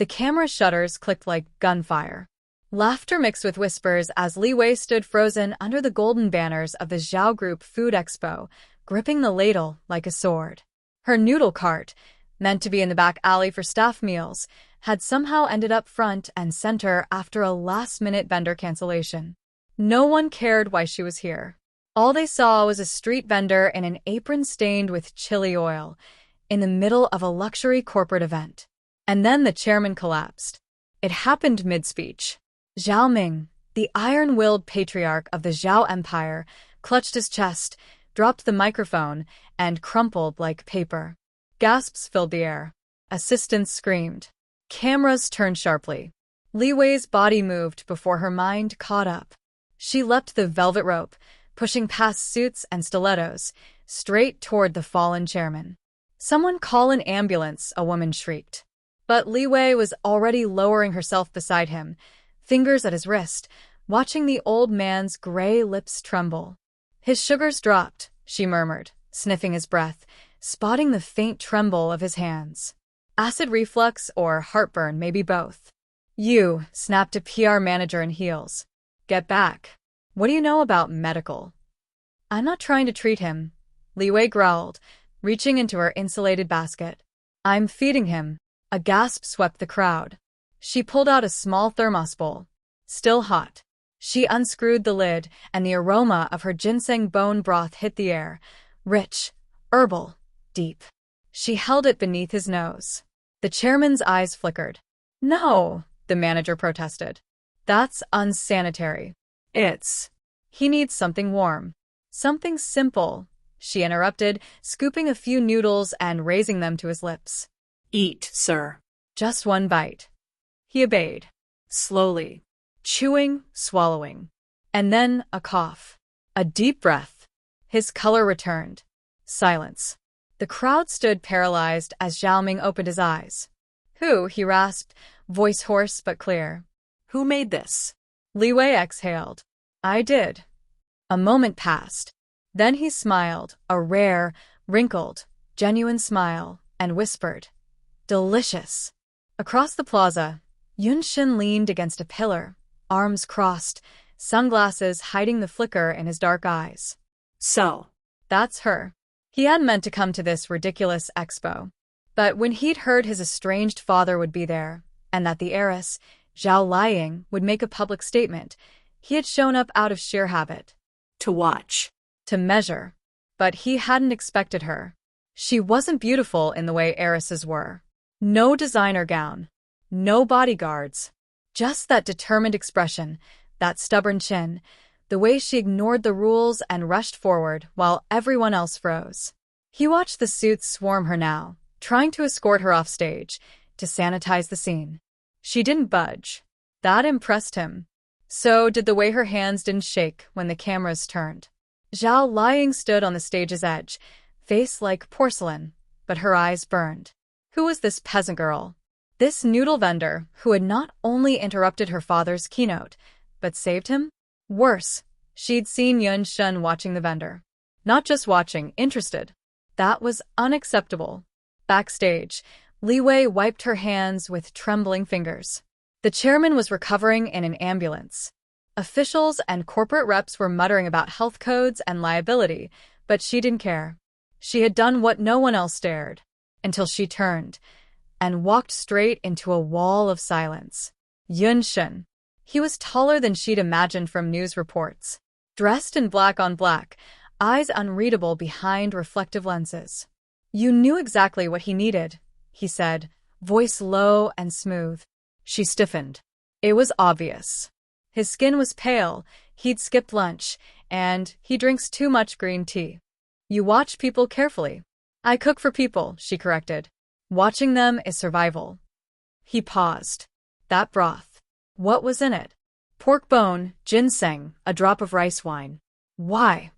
The camera shutters clicked like gunfire. Laughter mixed with whispers as Li Wei stood frozen under the golden banners of the Zhao Group Food Expo, gripping the ladle like a sword. Her noodle cart, meant to be in the back alley for staff meals, had somehow ended up front and center after a last-minute vendor cancellation. No one cared why she was here. All they saw was a street vendor in an apron stained with chili oil, in the middle of a luxury corporate event. And then the chairman collapsed. It happened mid-speech. Zhao Ming, the iron-willed patriarch of the Zhao Empire, clutched his chest, dropped the microphone, and crumpled like paper. Gasps filled the air. Assistants screamed. Cameras turned sharply. Li Wei's body moved before her mind caught up. She leapt the velvet rope, pushing past suits and stilettos, straight toward the fallen chairman. "Someone call an ambulance," a woman shrieked. But Li Wei was already lowering herself beside him, fingers at his wrist, watching the old man's gray lips tremble. "His sugars dropped," she murmured, sniffing his breath, spotting the faint tremble of his hands. "Acid reflux or heartburn, maybe both." "You," snapped a PR manager in heels. "Get back. What do you know about medical?" "I'm not trying to treat him," Li Wei growled, reaching into her insulated basket. "I'm feeding him." A gasp swept the crowd. She pulled out a small thermos bowl. Still hot. She unscrewed the lid, and the aroma of her ginseng bone broth hit the air. Rich, herbal, deep. She held it beneath his nose. The chairman's eyes flickered. "No," the manager protested. "That's unsanitary. He needs something warm." "Something simple," she interrupted, scooping a few noodles and raising them to his lips. "Eat, sir." Just one bite. He obeyed. Slowly. Chewing, swallowing. And then a cough. A deep breath. His color returned. Silence. The crowd stood paralyzed as Zhao Ming opened his eyes. "Who?" he rasped, voice hoarse but clear. "Who made this?" Li Wei exhaled. "I did." A moment passed. Then he smiled, a rare, wrinkled, genuine smile, and whispered, "Delicious." Across the plaza, Yunshin leaned against a pillar, arms crossed, sunglasses hiding the flicker in his dark eyes. "So, that's her." He hadn't meant to come to this ridiculous expo. But when he'd heard his estranged father would be there, and that the heiress, Zhao Liying, would make a public statement, he had shown up out of sheer habit. To watch. To measure. But he hadn't expected her. She wasn't beautiful in the way heiresses were. No designer gown. No bodyguards. Just that determined expression, that stubborn chin, the way she ignored the rules and rushed forward while everyone else froze. He watched the suits swarm her now, trying to escort her off stage, to sanitize the scene. She didn't budge. That impressed him. So did the way her hands didn't shake when the cameras turned. Zhao Liying stood on the stage's edge, face like porcelain, but her eyes burned. Who was this peasant girl? This noodle vendor who had not only interrupted her father's keynote, but saved him? Worse, she'd seen Yunshin watching the vendor. Not just watching, interested. That was unacceptable. Backstage, Li Wei wiped her hands with trembling fingers. The chairman was recovering in an ambulance. Officials and corporate reps were muttering about health codes and liability, but she didn't care. She had done what no one else dared, until she turned and walked straight into a wall of silence. Yunshin. He was taller than she'd imagined from news reports. Dressed in black on black, eyes unreadable behind reflective lenses. "You knew exactly what he needed," he said, voice low and smooth. She stiffened. It was obvious. His skin was pale, he'd skipped lunch, and he drinks too much green tea. "You watch people carefully." "I cook for people," she corrected. "Watching them is survival." He paused. That broth. What was in it? Pork bone, ginseng, a drop of rice wine. Why?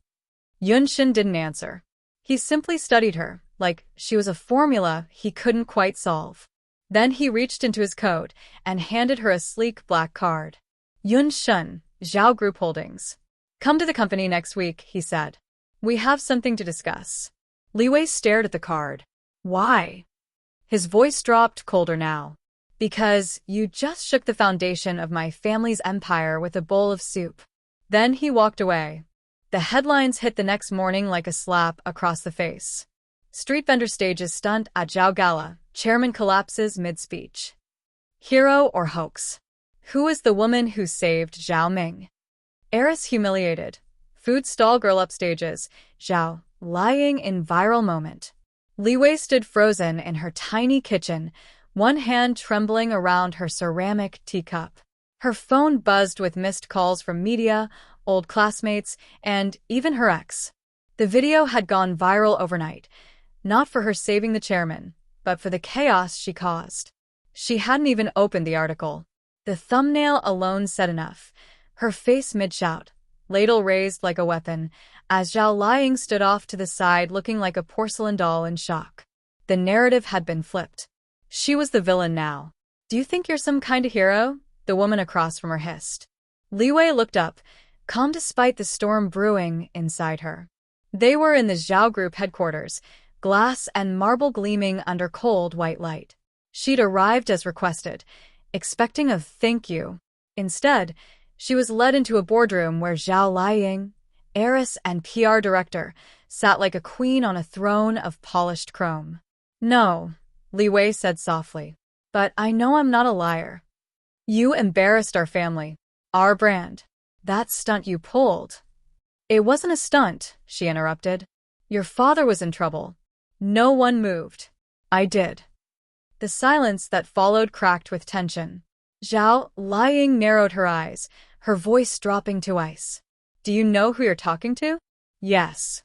Yunshin didn't answer. He simply studied her, like she was a formula he couldn't quite solve. Then he reached into his coat and handed her a sleek black card. "Yunshin, Zhao Group Holdings. Come to the company next week," he said. "We have something to discuss." Li Wei stared at the card. "Why?" His voice dropped colder now. Because you just shook the foundation of my family's empire with a bowl of soup. Then he walked away. The headlines hit the next morning like a slap across the face. Street vendor stages stunt at Zhao Gala. Chairman collapses mid-speech. Hero or hoax? Who is the woman who saved Zhao Ming? Heiress humiliated. Food stall girl upstages. Zhao lying in viral moment. Li Wei stood frozen in her tiny kitchen, one hand trembling around her ceramic teacup. Her phone buzzed with missed calls from media, old classmates, and even her ex. The video had gone viral overnight, not for her saving the chairman, but for the chaos she caused. She hadn't even opened the article. The thumbnail alone said enough. Her face mid-shout, ladle raised like a weapon, as Zhao Liang stood off to the side looking like a porcelain doll in shock. The narrative had been flipped. She was the villain now. Do you think you're some kind of hero? The woman across from her hissed. Li Wei looked up, calm despite the storm brewing inside her. They were in the Zhao Group headquarters, glass and marble gleaming under cold white light. She'd arrived as requested, expecting a thank you. Instead, she was led into a boardroom where Zhao Liang, heiress and PR director, sat like a queen on a throne of polished chrome. No, Li Wei said softly, but I know I'm not a liar. You embarrassed our family, our brand. That stunt you pulled. It wasn't a stunt, she interrupted. Your father was in trouble. No one moved. I did. The silence that followed cracked with tension. Zhao Liang narrowed her eyes, her voice dropping to ice. Do you know who you're talking to? Yes.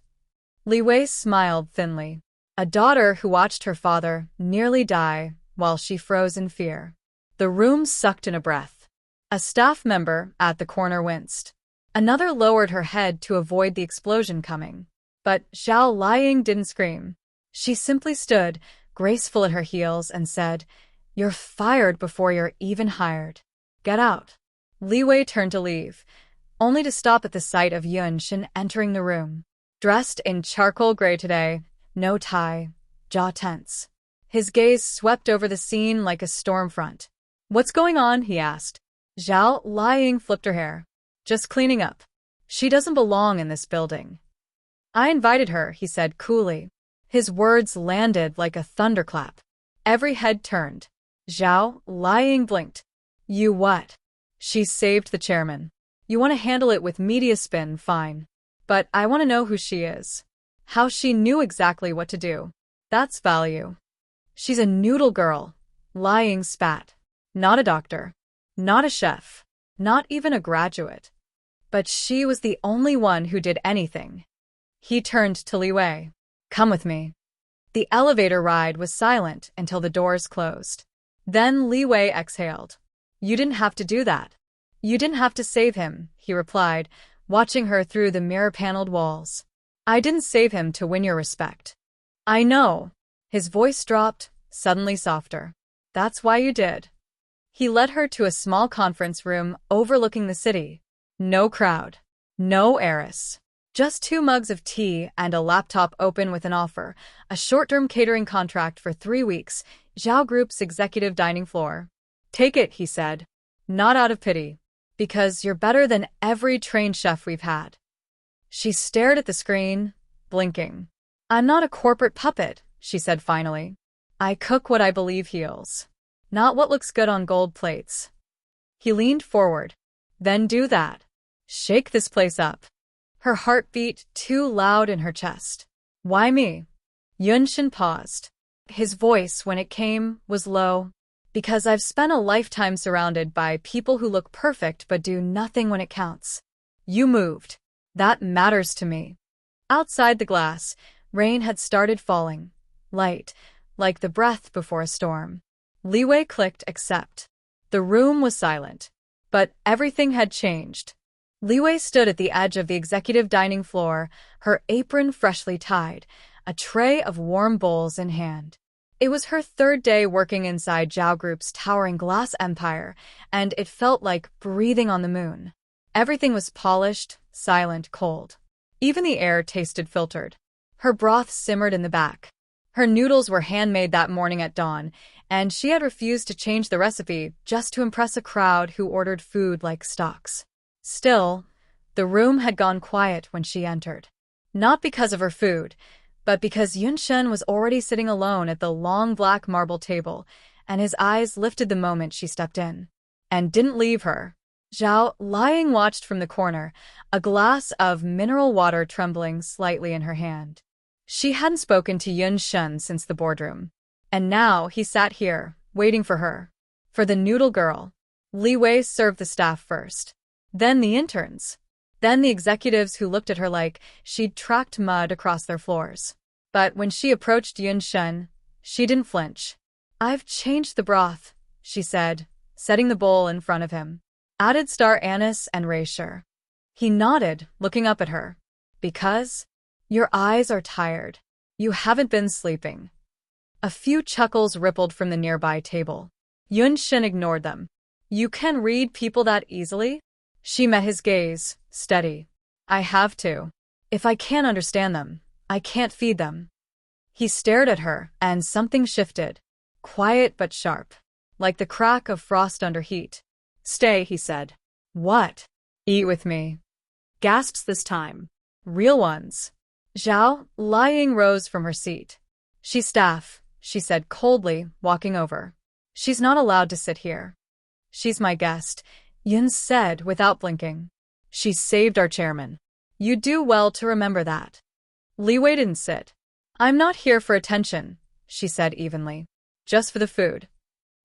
Li Wei smiled thinly. A daughter who watched her father nearly die while she froze in fear. The room sucked in a breath. A staff member at the corner winced. Another lowered her head to avoid the explosion coming. But Zhao Liang didn't scream. She simply stood, graceful at her heels, and said, You're fired before you're even hired. Get out. Li Wei turned to leave, only to stop at the sight of Yunshin entering the room. Dressed in charcoal gray today, no tie, jaw tense. His gaze swept over the scene like a storm front. What's going on? He asked. Zhao Liang flipped her hair. Just cleaning up. She doesn't belong in this building. I invited her, he said coolly. His words landed like a thunderclap. Every head turned. Zhao Liang blinked. You what? She saved the chairman. You want to handle it with media spin, fine. But I want to know who she is. How she knew exactly what to do. That's value. She's a noodle girl. Liang spat. Not a doctor. Not a chef. Not even a graduate. But she was the only one who did anything. He turned to Li Wei. Come with me. The elevator ride was silent until the doors closed. Then Li Wei exhaled. You didn't have to do that. You didn't have to save him, he replied, watching her through the mirror-paneled walls. I didn't save him to win your respect. I know. His voice dropped, suddenly softer. That's why you did. He led her to a small conference room overlooking the city. No crowd. No heiress. Just 2 mugs of tea and a laptop open with an offer, a short-term catering contract for 3 weeks, Zhao Group's executive dining floor. Take it, he said. Not out of pity. Because you're better than every trained chef we've had. She stared at the screen, blinking. I'm not a corporate puppet, she said finally. I cook what I believe heals. Not what looks good on gold plates. He leaned forward. Then do that. Shake this place up. Her heart beat too loud in her chest. Why me? Yunshin paused. His voice, when it came, was low. Because I've spent a lifetime surrounded by people who look perfect but do nothing when it counts. You moved. That matters to me. Outside the glass, rain had started falling. Light, like the breath before a storm. Li Wei clicked accept. The room was silent. But everything had changed. Li Wei stood at the edge of the executive dining floor, her apron freshly tied, a tray of warm bowls in hand. It was her 3rd day working inside Zhao Group's towering glass empire, and it felt like breathing on the moon. Everything was polished, silent, cold. Even the air tasted filtered. Her broth simmered in the back. Her noodles were handmade that morning at dawn, and she had refused to change the recipe just to impress a crowd who ordered food like stocks. Still, the room had gone quiet when she entered. Not because of her food, but because Yunshen was already sitting alone at the long black marble table, and his eyes lifted the moment she stepped in. And didn't leave her. Zhao, lying, watched from the corner, a glass of mineral water trembling slightly in her hand. She hadn't spoken to Yunshen since the boardroom. And now he sat here, waiting for her. For the noodle girl. Li Wei served the staff first. Then the interns. Then the executives who looked at her like she'd tracked mud across their floors. But when she approached Yunshen, she didn't flinch. "I've changed the broth," she said, setting the bowl in front of him. "Added star anise and reisher." He nodded, looking up at her. "Because? Your eyes are tired. You haven't been sleeping." A few chuckles rippled from the nearby table. Yunshen ignored them. "You can read people that easily?" She met his gaze, steady. "I have to. If I can't understand them, I can't feed them." He stared at her, and something shifted. Quiet but sharp. Like the crack of frost under heat. "Stay," he said. "What?" "Eat with me." Gasps this time. "Real ones." Zhao, lying, rose from her seat. "She's staff," she said coldly, walking over. "She's not allowed to sit here." "She's my guest," Yun said without blinking. "She saved our chairman. You do well to remember that." Li Wei didn't sit. "I'm not here for attention," she said evenly. "Just for the food."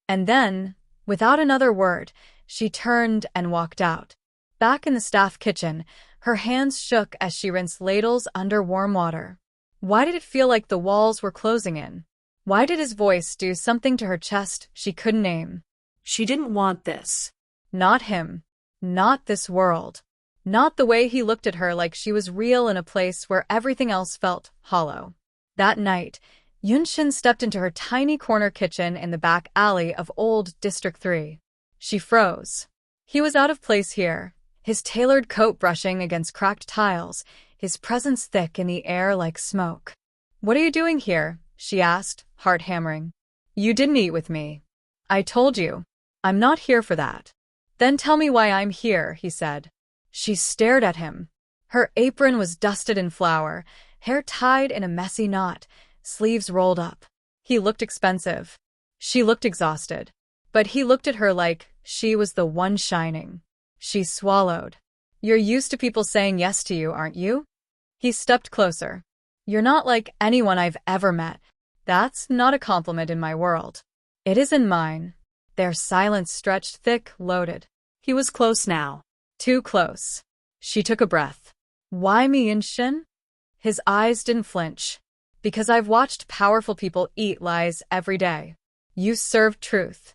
And then, without another word, she turned and walked out. Back in the staff kitchen, her hands shook as she rinsed ladles under warm water. Why did it feel like the walls were closing in? Why did his voice do something to her chest she couldn't name? She didn't want this. Not him. Not this world. Not the way he looked at her like she was real in a place where everything else felt hollow. That night, Yunshin stepped into her tiny corner kitchen in the back alley of Old District 3. She froze. He was out of place here, his tailored coat brushing against cracked tiles, his presence thick in the air like smoke. "What are you doing here?" she asked, heart hammering. "You didn't eat with me." "I told you. I'm not here for that." "Then tell me why I'm here," he said. She stared at him. Her apron was dusted in flour, hair tied in a messy knot, sleeves rolled up. He looked expensive. She looked exhausted. But he looked at her like she was the one shining. She swallowed. "You're used to people saying yes to you, aren't you?" He stepped closer. "You're not like anyone I've ever met. That's not a compliment in my world. It is in mine." Their silence stretched thick, loaded. He was close now. Too close. She took a breath. "Why me, Yunshin?" His eyes didn't flinch. "Because I've watched powerful people eat lies every day. You served truth.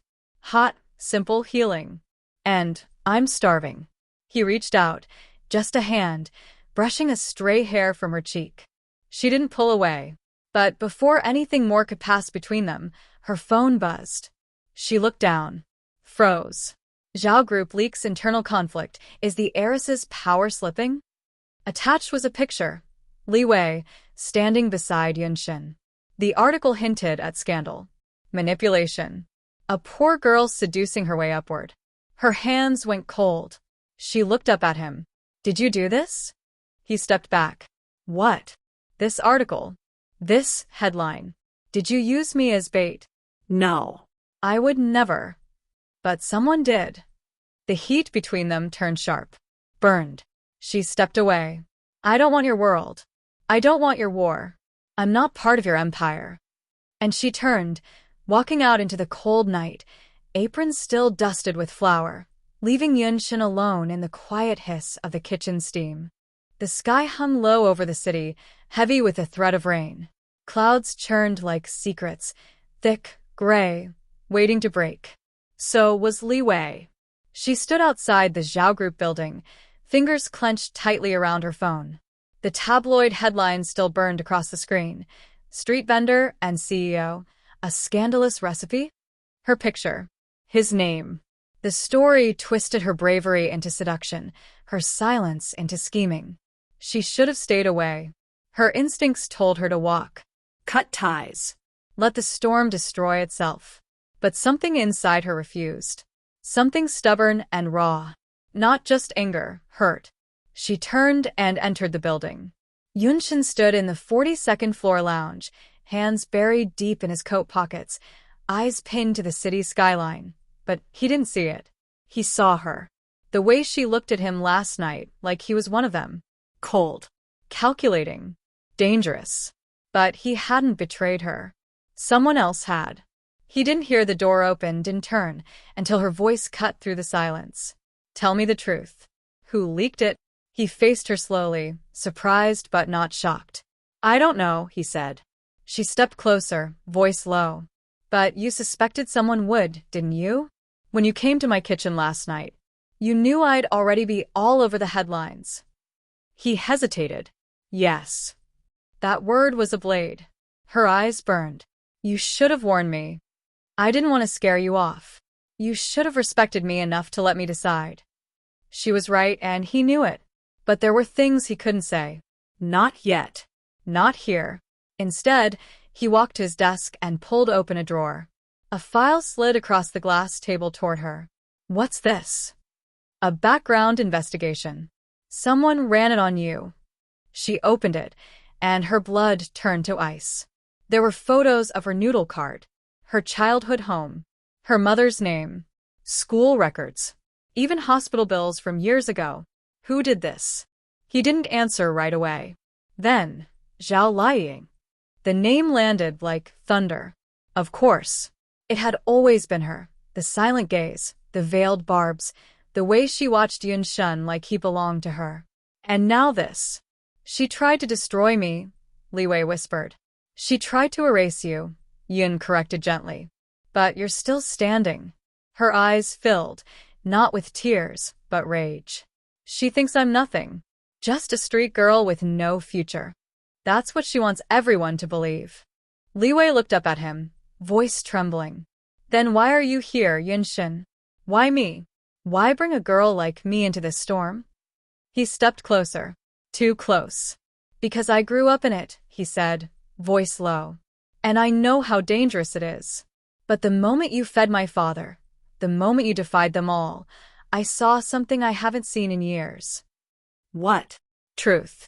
Hot, simple healing. And I'm starving." He reached out, just a hand, brushing a stray hair from her cheek. She didn't pull away. But before anything more could pass between them, her phone buzzed. She looked down. Froze. Zhao Group leaks internal conflict. Is the heiress's power slipping? Attached was a picture. Li Wei, standing beside Yunshin. The article hinted at scandal. Manipulation. A poor girl seducing her way upward. Her hands went cold. She looked up at him. "Did you do this?" He stepped back. "What?" "This article. This headline. Did you use me as bait?" "No." "I would never." But someone did. The heat between them turned sharp. Burned. She stepped away. "I don't want your world. I don't want your war. I'm not part of your empire." And she turned, walking out into the cold night, apron still dusted with flour, leaving Yunshin alone in the quiet hiss of the kitchen steam. The sky hung low over the city, heavy with the threat of rain. Clouds churned like secrets, thick, gray, waiting to break. So was Li Wei. She stood outside the Zhao Group building, fingers clenched tightly around her phone. The tabloid headlines still burned across the screen. Street vendor and CEO, a scandalous recipe? Her picture. His name. The story twisted her bravery into seduction, her silence into scheming. She should have stayed away. Her instincts told her to walk. Cut ties. Let the storm destroy itself. But something inside her refused. Something stubborn and raw. Not just anger, hurt. She turned and entered the building. Yunshin stood in the 42nd floor lounge, hands buried deep in his coat pockets, eyes pinned to the city's skyline. But he didn't see it. He saw her. The way she looked at him last night, like he was one of them. Cold. Calculating. Dangerous. But he hadn't betrayed her. Someone else had. He didn't hear the door open, didn't turn, until her voice cut through the silence. Tell me the truth. Who leaked it? He faced her slowly, surprised but not shocked. I don't know, he said. She stepped closer, voice low. But you suspected someone would, didn't you? When you came to my kitchen last night, you knew I'd already be all over the headlines. He hesitated. Yes. That word was a blade. Her eyes burned. You should have warned me. I didn't want to scare you off. You should have respected me enough to let me decide. She was right, and he knew it. But there were things he couldn't say. Not yet. Not here. Instead, he walked to his desk and pulled open a drawer. A file slid across the glass table toward her. What's this? A background investigation. Someone ran it on you. She opened it, and her blood turned to ice. There were photos of her noodle cart, her childhood home, her mother's name, school records, even hospital bills from years ago. Who did this? He didn't answer right away. Then, Zhao Liying. The name landed like thunder. Of course. It had always been her, the silent gaze, the veiled barbs, the way she watched Yun Shun like he belonged to her. And now this. She tried to destroy me, Li Wei whispered. She tried to erase you, Yun corrected gently. But you're still standing. Her eyes filled, not with tears, but rage. She thinks I'm nothing. Just a street girl with no future. That's what she wants everyone to believe. Li Wei looked up at him, voice trembling. Then why are you here, Yunshin? Why me? Why bring a girl like me into this storm? He stepped closer. Too close. Because I grew up in it, he said, voice low. And I know how dangerous it is. But the moment you fed my father, the moment you defied them all, I saw something I haven't seen in years. What? Truth.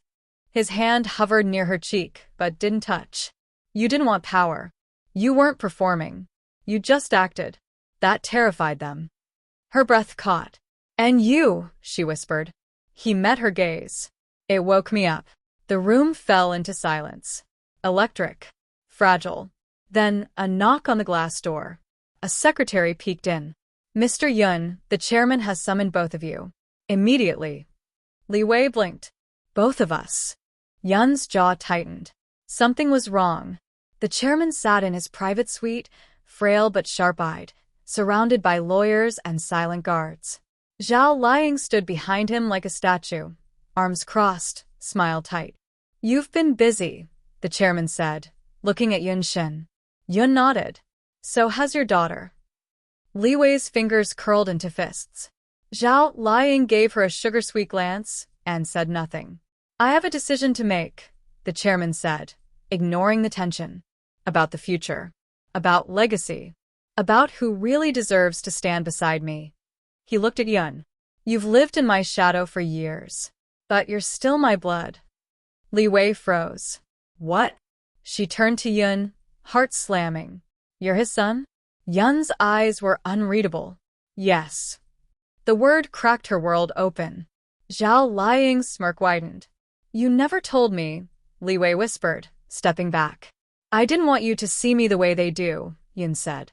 His hand hovered near her cheek, but didn't touch. You didn't want power. You weren't performing. You just acted. That terrified them. Her breath caught. And you, she whispered. He met her gaze. It woke me up. The room fell into silence. Electric. Fragile. Then, a knock on the glass door. A secretary peeked in. Mr. Yun, the chairman has summoned both of you. Immediately. Li Wei blinked. Both of us. Yun's jaw tightened. Something was wrong. The chairman sat in his private suite, frail but sharp-eyed, surrounded by lawyers and silent guards. Zhao Liying stood behind him like a statue, arms crossed, smile tight. You've been busy, the chairman said, looking at Yun Shen. Yun nodded. So has your daughter. Li Wei's fingers curled into fists. Zhao Liying gave her a sugar-sweet glance and said nothing. I have a decision to make, the chairman said, ignoring the tension. About the future. About legacy. About who really deserves to stand beside me. He looked at Yun. You've lived in my shadow for years. But you're still my blood. Li Wei froze. What? She turned to Yun, heart slamming. You're his son? Yun's eyes were unreadable. Yes. The word cracked her world open. Zhao Liying's smirk widened. You never told me, Li Wei whispered, stepping back. I didn't want you to see me the way they do, Yun said.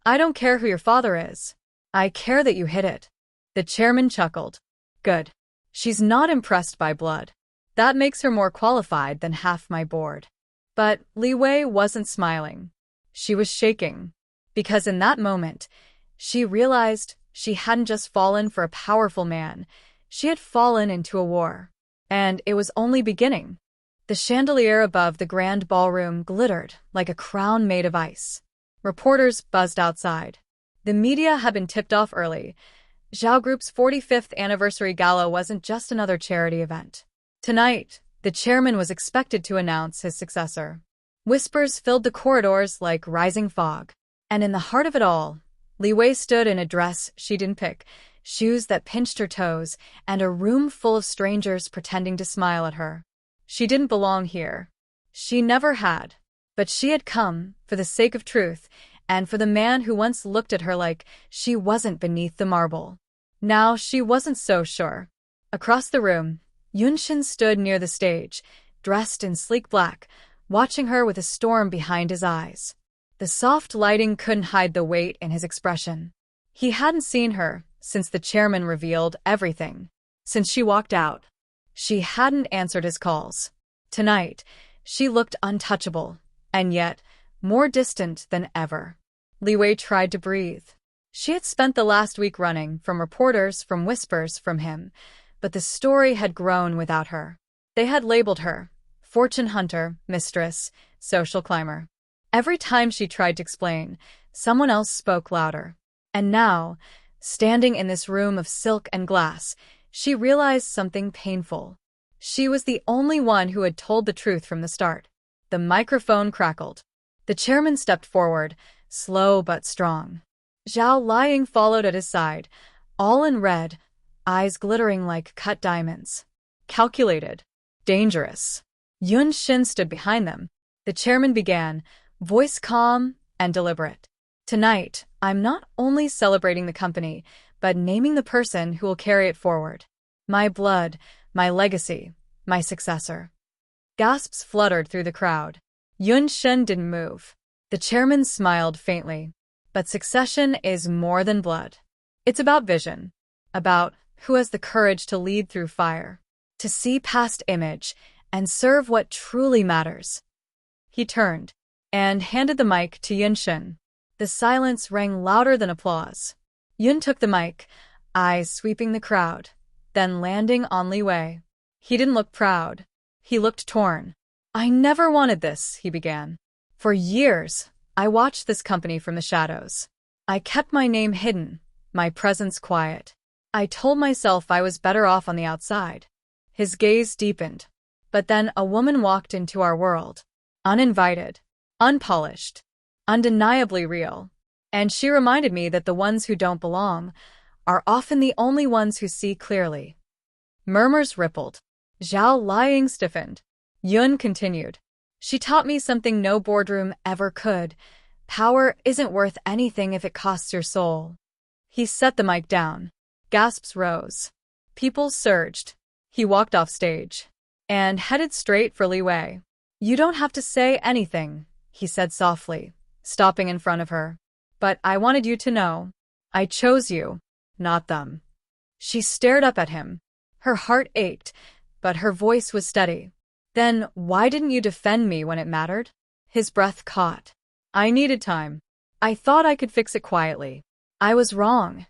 I don't care who your father is. I care that you hid it. The chairman chuckled. Good. She's not impressed by blood. That makes her more qualified than half my board. But Li Wei wasn't smiling. She was shaking. Because in that moment, she realized she hadn't just fallen for a powerful man. She had fallen into a war. And it was only beginning. The chandelier above the grand ballroom glittered like a crown made of ice. Reporters buzzed outside. The media had been tipped off early. Zhao Group's 45th anniversary gala wasn't just another charity event. Tonight, the chairman was expected to announce his successor. Whispers filled the corridors like rising fog. And in the heart of it all, Li Wei stood in a dress she didn't pick, shoes that pinched her toes, and a room full of strangers pretending to smile at her. She didn't belong here. She never had. But she had come, for the sake of truth, and for the man who once looked at her like she wasn't beneath the marble. Now she wasn't so sure. Across the room, Yunshin stood near the stage, dressed in sleek black, watching her with a storm behind his eyes. The soft lighting couldn't hide the weight in his expression. He hadn't seen her since the chairman revealed everything. Since she walked out, she hadn't answered his calls. Tonight, she looked untouchable, and yet more distant than ever. Li Wei tried to breathe. She had spent the last week running from reporters, from whispers from him, but the story had grown without her. They had labeled her fortune hunter, mistress, social climber. Every time she tried to explain, someone else spoke louder. And now, standing in this room of silk and glass, she realized something painful. She was the only one who had told the truth from the start. The microphone crackled. The chairman stepped forward, slow but strong. Zhao Liang followed at his side, all in red, eyes glittering like cut diamonds. Calculated. Dangerous. Yun Xin stood behind them. The chairman began, voice calm and deliberate. Tonight, I'm not only celebrating the company, but naming the person who will carry it forward. My blood, my legacy, my successor. Gasps fluttered through the crowd. Yun Shen didn't move. The chairman smiled faintly. But succession is more than blood. It's about vision. About who has the courage to lead through fire. To see past image and serve what truly matters. He turned and handed the mic to Yun Shen. The silence rang louder than applause. Yun took the mic, eyes sweeping the crowd, then landing on Li Wei. He didn't look proud. He looked torn. I never wanted this, he began. For years, I watched this company from the shadows. I kept my name hidden, my presence quiet. I told myself I was better off on the outside. His gaze deepened. But then a woman walked into our world. Uninvited, unpolished, undeniably real. And she reminded me that the ones who don't belong are often the only ones who see clearly. Murmurs rippled. Zhao Liang stiffened. Yun continued. She taught me something no boardroom ever could. Power isn't worth anything if it costs your soul. He set the mic down. Gasps rose. People surged. He walked off stage and headed straight for Li Wei. You don't have to say anything, he said softly, stopping in front of her. But I wanted you to know. I chose you, not them. She stared up at him. Her heart ached, but her voice was steady. Then why didn't you defend me when it mattered? His breath caught. I needed time. I thought I could fix it quietly. I was wrong.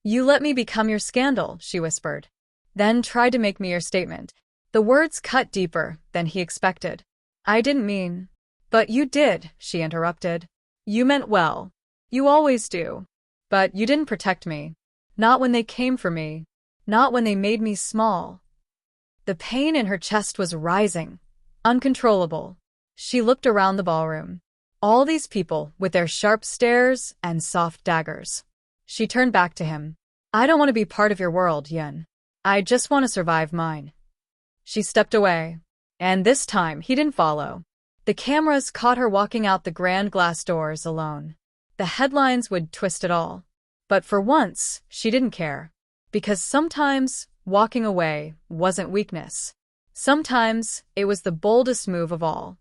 You let me become your scandal, she whispered. Then tried to make me your statement. The words cut deeper than he expected. I didn't mean. But you did, she interrupted. You meant well. You always do. But you didn't protect me. Not when they came for me. Not when they made me small. The pain in her chest was rising, uncontrollable. She looked around the ballroom. All these people with their sharp stares and soft daggers. She turned back to him. I don't want to be part of your world, Yun. I just want to survive mine. She stepped away. And this time, he didn't follow. The cameras caught her walking out the grand glass doors alone. The headlines would twist it all. But for once, she didn't care. Because sometimes, walking away wasn't weakness. Sometimes, it was the boldest move of all.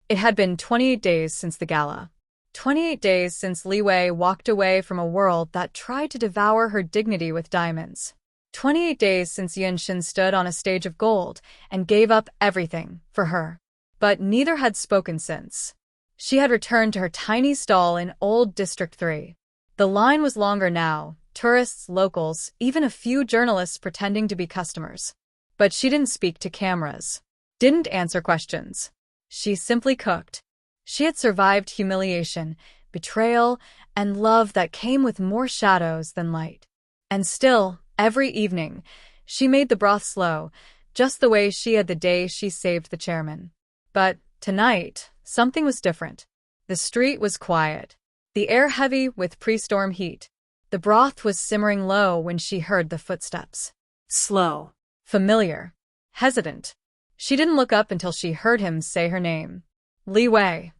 It had been 28 days since the gala. 28 days since Li Wei walked away from a world that tried to devour her dignity with diamonds. 28 days since Yun Xin stood on a stage of gold and gave up everything for her. But neither had spoken since. She had returned to her tiny stall in Old District 3. The line was longer now, tourists, locals, even a few journalists pretending to be customers. But she didn't speak to cameras. Didn't answer questions. She simply cooked. She had survived humiliation, betrayal, and love that came with more shadows than light. And still, every evening, she made the broth slow, just the way she had the day she saved the chairman. But tonight, something was different. The street was quiet. the air heavy with pre-storm heat. The broth was simmering low when she heard the footsteps. Slow. Familiar. Hesitant. She didn't look up until she heard him say her name. Li Wei.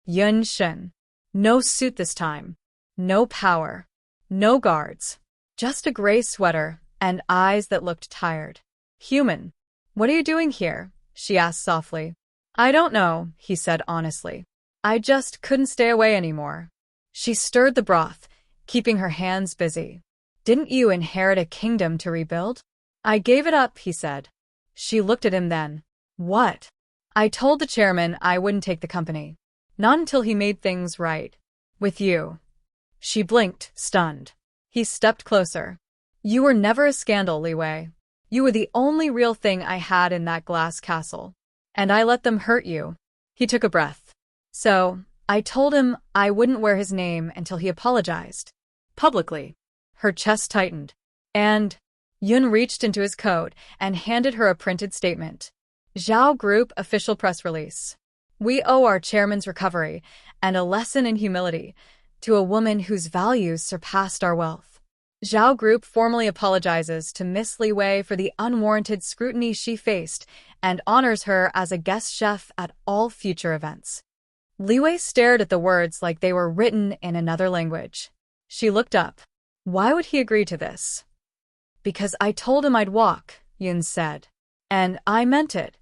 Yun Shen. No suit this time. No power. No guards. Just a gray sweater and eyes that looked tired. Human. What are you doing here? She asked softly. I don't know, he said honestly. I just couldn't stay away anymore. She stirred the broth, keeping her hands busy. Didn't you inherit a kingdom to rebuild? I gave it up, he said. She looked at him then. What? I told the chairman I wouldn't take the company. Not until he made things right. With you. She blinked, stunned. He stepped closer. You were never a scandal, Li Wei. You were the only real thing I had in that glass castle. And I let them hurt you. He took a breath. So, I told him I wouldn't wear his name until he apologized. Publicly. Her chest tightened. And Yun reached into his coat and handed her a printed statement. Zhao Group official press release. We owe our chairman's recovery and a lesson in humility to a woman whose values surpassed our wealth. Zhao Group formally apologizes to Miss Li Wei for the unwarranted scrutiny she faced and honors her as a guest chef at all future events. Li Wei stared at the words like they were written in another language. She looked up. Why would he agree to this? Because I told him I'd walk, Yun said. And I meant it.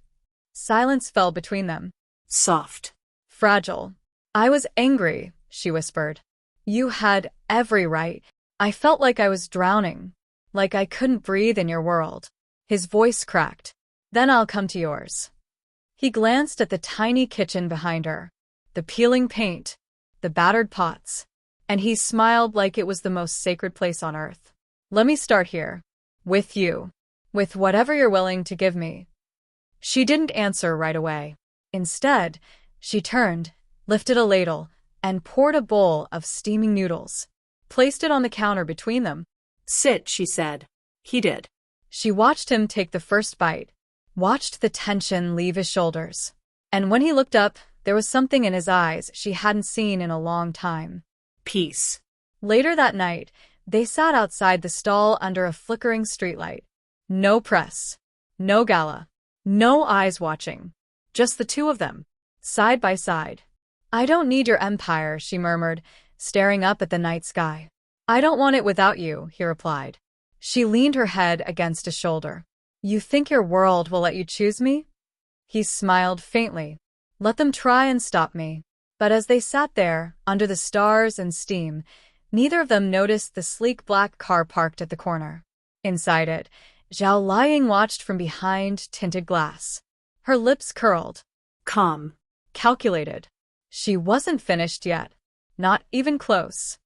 Silence fell between them. Soft. Fragile. I was angry, she whispered. You had every right. I felt like I was drowning. Like I couldn't breathe in your world. His voice cracked. Then I'll come to yours. He glanced at the tiny kitchen behind her. The peeling paint. The battered pots. And he smiled like it was the most sacred place on earth. Let me start here. With you. With whatever you're willing to give me. She didn't answer right away. Instead, she turned, lifted a ladle, and poured a bowl of steaming noodles. Placed it on the counter between them. Sit, she said. He did. She watched him take the first bite, watched the tension leave his shoulders. And when he looked up, there was something in his eyes she hadn't seen in a long time. Peace. Later that night, they sat outside the stall under a flickering streetlight. No press. No gala. No eyes watching. Just the two of them, side by side. I don't need your empire, she murmured, staring up at the night sky. I don't want it without you, he replied. She leaned her head against his shoulder. You think your world will let you choose me? He smiled faintly. Let them try and stop me. But as they sat there, under the stars and steam, neither of them noticed the sleek black car parked at the corner. Inside it, Zhao Liang watched from behind tinted glass. Her lips curled. Calm. Calculated. She wasn't finished yet. Not even close.